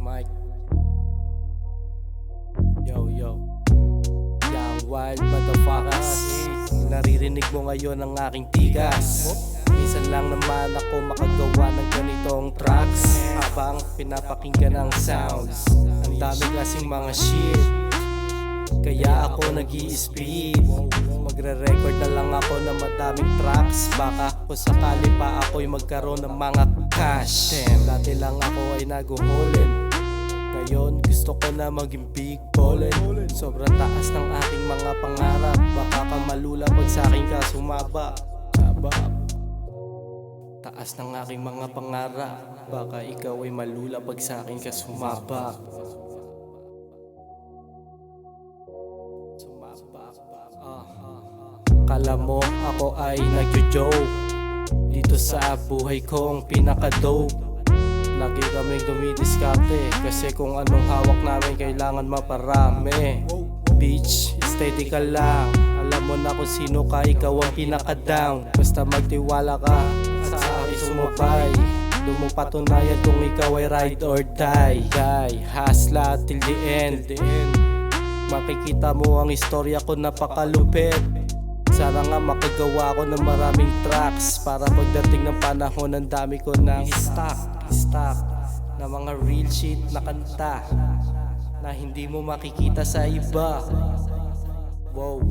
Mike. Yo, Young Wild motherfuckers. Naririnig mo ngayon ang aking tigas. Minsan lang naman ako makagawa ng ganitong tracks habang pinapakinggan ang sounds. Ang dami kasing mga shit, kaya ako nag-i-speed. Magre-record na lang ako ng madaming tracks, baka kung sakali pa ako'y magkaroon ng mga cash. Damn, dati lang ako ay nag-uholin, ngayon gusto ko na maging big ballin'. Sobrang taas ng aking mga pangarap, baka ka malula pag sa'kin ka sumaba. Taas ng aking mga pangarap, baka ikaw ay malula pag sa'kin ka sumaba. Kala mo ako ay nagjo-joke dito sa buhay kong pinaka-dope. Lagi kaming dumidiskarte kasi kung anong hawak namin kailangan maparami. Bitch, steady ka lang, alam mo na kung sino ka, ikaw ang pinaka-down. Basta magtiwala ka sa aking sumabay, doon mo patunayan kung ikaw ay ride or die. Hasla till the end. Makikita mo ang istorya ko, napakalupit. Sana nga makagawa ko ng maraming tracks para pagdating ng panahon ang dami ko ng stock na mga real shit na kanta na hindi mo makikita sa iba. Wow,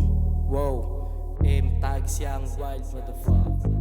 M-Tags Young Wild motherfucker.